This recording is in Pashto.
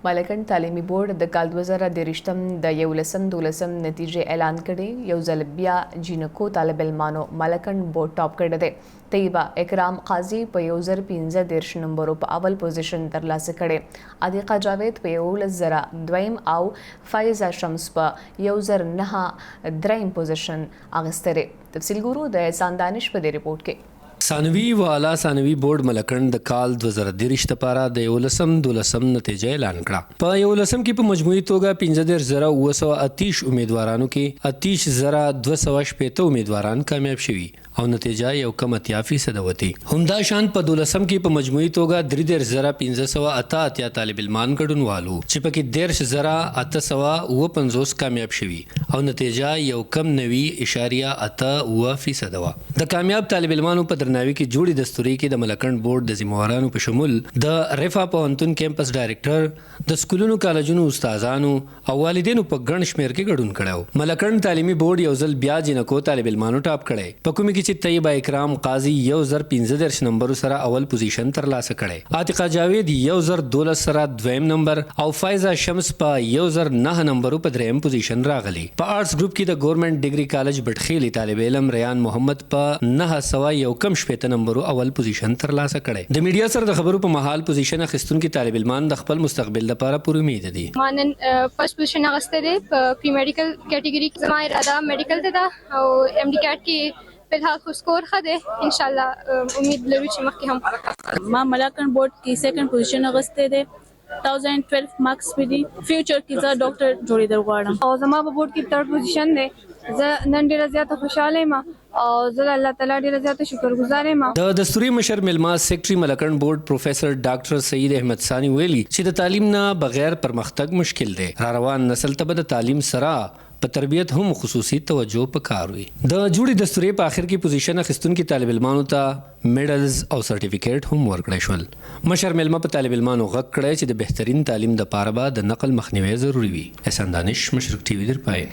ملکن تعلیمي بورډ د کال 2023 د 11-12 نتیجې اعلان کړي. یو ځل بیا جینکو طالب علمانو ملکن بورډ ټاپ کړی دی. طیبه اکرام قاضي په 1015 نمبرو په اول پوزیشن ترلاسه کړي. عتیقه جاوید په 11,000 دویم او فایزه شمس په 1009 دریم پوزیشن اخیستی. تفصیل ګورو د احسان دانش په دې رپورټ کې. ثانوي و اعلی ثانوي بورډ ملکند د کال 2023 لپاره د 11-12 نتیجه اعلان کړه. په 11 کې په مجموعي توګه 15,930 امیدوارانو کې 30,280 امیدواران کامیاب شوي او نتیجه یو کم 80% وتی. همدا شان په 12 کې په مجموعي توګه 33,588 طالب علمان ګډونوالو چې پکې 10,850 کامیاب شوي او نتیجه یو کم 90.8% و. د کامیاب طالب علمانو په درناوي کې جوړې دستوري کې د ملکند بورډ د ذمہوارانو په شمول د رفا پوهنتون کیمپس ډایریکټر د سکولونو کالجونو استادانو او والدینو په ګڼ شمیر کې ګډون کړو. ملکند تعلیمي بورډ یو ځل بیا جنکو طالب علمانو ټاپ کړي. په کومه کې چې طیبه اکرام قاضي 1015 نمبر سره اول پوزیشن ترلاسه کړي. عتیقه جاوید 1012 سره دویم نمبر او فایزه شمس په 1009 نمبر په دریم پوزیشن راغلي. په آرټس ګروپ کې د ګورنمنت ډیګري کالج بټخیلی طالب علم ریان محمد په 901 نمبر اول پوزیشن ترلاسه کړي. د میډیا سره د خبرو په محل پوزیشن اخیستونکو طالب علمان د خپل مستقبل لپاره پوره امید دي. مانن فرست پوزیشن اغسته ده په پری میډیکل کیټګری کې زما اراده میډیکل ته ده او ام ډی کیټ کې په الحال خو سکور خده ان شاء الله امید لرو چې مخکې هم ما ملکن بورډ کې سیکنډ پوزیشن اغسته ده 1012 مارکس په دي فیوچر کې زه ډاکټر جوړېدل غواړم او زما په بورډ کې تھرد پوزیشن ده. زه نن ډیره زیاته خوشاله یم او زه الله تعالی ډیره زیاته شکرګزار یم. د دستوري مشر ملما سیکریټري ملکند بورډ پروفیسر ډاکټر سعید احمد ثانی ویلي چې د تعلیم نه بغیر پرمختګ مشکل دی. را روان نسل ته د تعلیم سره په تربیت هم خصوصي توجه پکار وي. د جوړې دستوري په اخر کې پوزیشن اخیستونکو طالب علمانو ته میډلز او سرټیفیکیټ هم ورکړی شول. مشر ملما په طالب علمانو غږ کړی چې د بهترین تعلیم د پاره به د نقل مخنیوي ضروری وي. احسان دانش، مشرق ټي وي، درپاین.